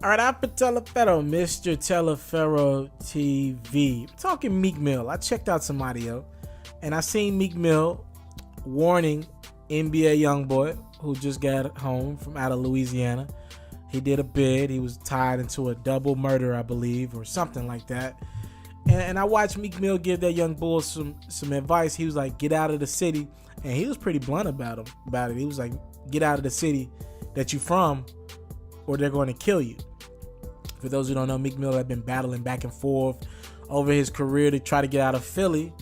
All right, I'm Teleferro, Mr. Teleferro TV. I'm talking Meek Mill. I checked out some audio, and I seen Meek Mill warning NBA Youngboy, who just got home from out of Louisiana. He did a bid. He was tied into a double murder, I believe, or something like that. And I watched Meek Mill give that young bull some advice. He was like, get out of the city. And he was pretty blunt about it. He was like, get out of the city that you from, or they're going to kill you. For those who don't know, Meek Mill had been battling back and forth over his career to try to get out of Philly,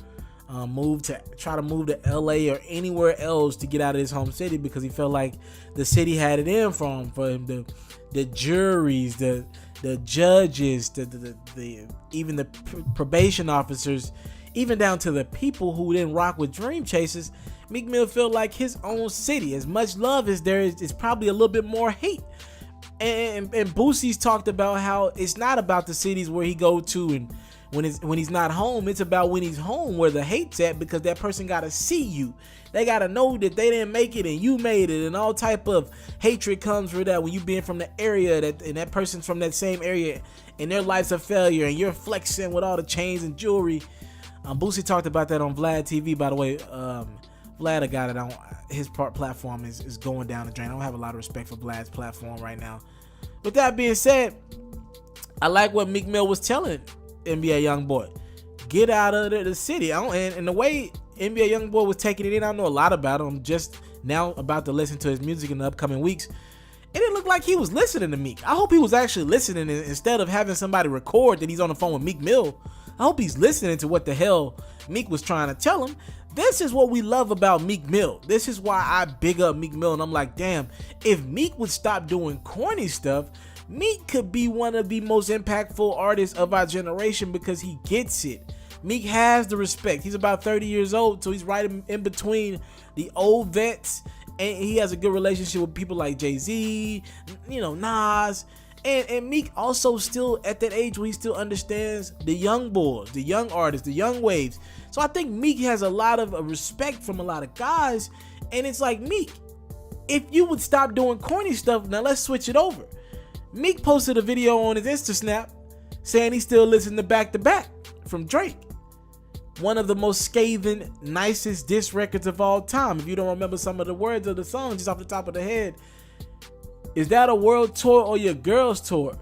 try to move to LA or anywhere else to get out of his home city, because he felt like the city had it in for him. The juries, the judges, even the probation officers, even down to the people who didn't rock with Dream Chasers. Meek Mill felt like his own city, as much love as there is probably a little bit more hate. And Boosie's talked about how it's not about the cities where he go to and when he's not home. It's about when he's home where the hate's at, because that person gotta see you. They gotta know that they didn't make it and you made it, and all type of hatred comes for that when you being from the area and that person's from that same area and their life's a failure and you're flexing with all the chains and jewelry. Boosie talked about that on Vlad TV, by the way. Vlad got it on his platform is going down the drain. I don't have a lot of respect for Vlad's platform right now. With that being said, I like what Meek Mill was telling NBA Youngboy. Get out of the city. And the way NBA Youngboy was taking it in, I know a lot about him. I'm just now about to listen to his music in the upcoming weeks. It didn't look like he was listening to Meek. I hope he was actually listening instead of having somebody record that he's on the phone with Meek Mill. I hope he's listening to what the hell Meek was trying to tell him. This is what we love about Meek Mill. This is why I big up Meek Mill, and I'm like, damn, if Meek would stop doing corny stuff, Meek could be one of the most impactful artists of our generation, because he gets it. Meek has the respect. He's about 30 years old, so he's right in between the old vets, and he has a good relationship with people like Jay-Z, Nas. And Meek also still at that age where he still understands the young boys, the young artists, the young waves. So I think Meek has a lot of respect from a lot of guys. And it's like, Meek, if you would stop doing corny stuff, now let's switch it over. Meek posted a video on his Insta Snap saying he still listens to Back to Back from Drake. One of the most scathing, nicest diss records of all time. If you don't remember some of the words of the song just off the top of the head, is that a world tour or your girls tour?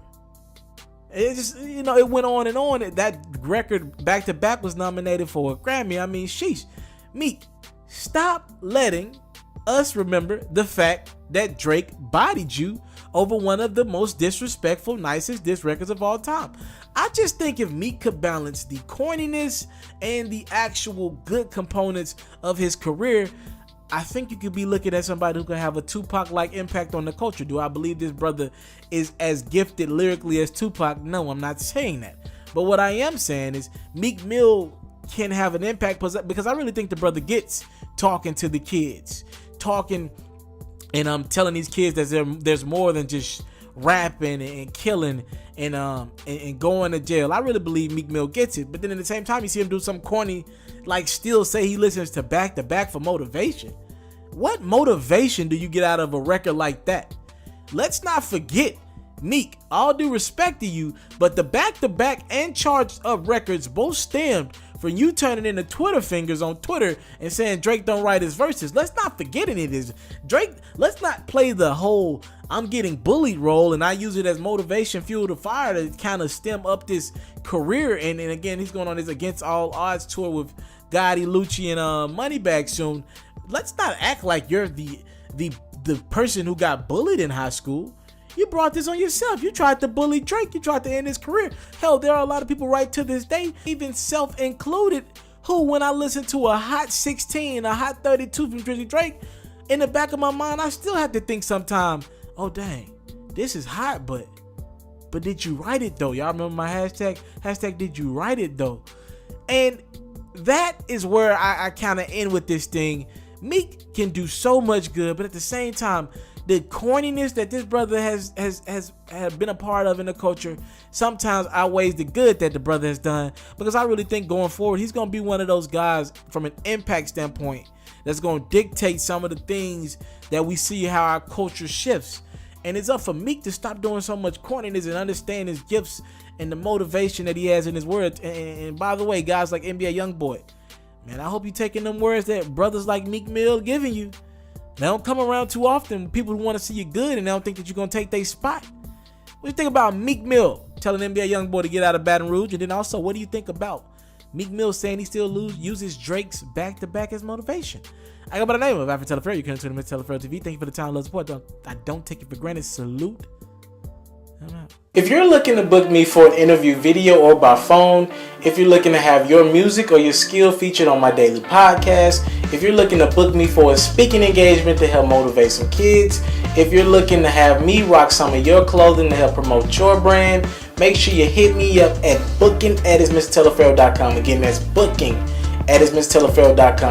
It just, it went on and on. That record, Back to Back, was nominated for a Grammy. I mean, sheesh. Meek, stop letting us remember the fact that Drake bodied you over one of the most disrespectful, nicest diss records of all time. I just think if Meek could balance the corniness and the actual good components of his career, I think you could be looking at somebody who could have a Tupac-like impact on the culture. Do I believe this brother is as gifted lyrically as Tupac? No, I'm not saying that. But what I am saying is Meek Mill can have an impact, because I really think the brother gets talking to the kids, talking and telling these kids that there's more than just rapping and killing and going to jail. I really believe Meek Mill gets it. But then at the same time, you see him do something corny, like still say he listens to Back to Back for motivation. What motivation do you get out of a record like that? Let's not forget, Meek, all due respect to you, but the Back to Back and Charged Up records both stemmed from you turning into Twitter fingers on Twitter and saying Drake don't write his verses. Let's not forget any of this. Drake, let's not play the whole I'm getting bullied role and I use it as motivation, fuel to fire to kind of stem up this career. And again, he's going on his Against All Odds tour with Gotti, Lucci, and Moneybagg soon. Let's not act like you're the person who got bullied in high school. You brought this on yourself. You tried to bully Drake. You tried to end his career. Hell, there are a lot of people right to this day, even self-included, who, when I listen to a hot 16, a hot 32 from Drizzy Drake, in the back of my mind, I still have to think sometime, oh dang, this is hot, but did you write it though? Y'all remember my hashtag? Hashtag did you write it though? And that is where I kind of end with this thing. Meek can do so much good, but at the same time, the corniness that this brother has been a part of in the culture sometimes outweighs the good that the brother has done, because I really think going forward, he's going to be one of those guys from an impact standpoint that's going to dictate some of the things that we see how our culture shifts. And it's up for Meek to stop doing so much corniness and understand his gifts and the motivation that he has in his words. And by the way, guys like NBA Youngboy, man, I hope you taking them words that brothers like Meek Mill giving you. They don't come around too often. People who want to see you good and they don't think that you're going to take their spot. What do you think about Meek Mill telling NBA Youngboy to get out of Baton Rouge? And then also, what do you think about Meek Mill saying he still uses Drake's back-to-back as motivation? I go by the name of African Teleferro. You can tune in to Mr. Teleferro TV. Thank you for the time, love, support. I don't take it for granted. Salute. I'm out. If you're looking to book me for an interview, video, or by phone, if you're looking to have your music or your skill featured on my daily podcast, if you're looking to book me for a speaking engagement to help motivate some kids, if you're looking to have me rock some of your clothing to help promote your brand, make sure you hit me up at booking@ismrteleferro.com. Again, that's booking@ismrteleferro.com.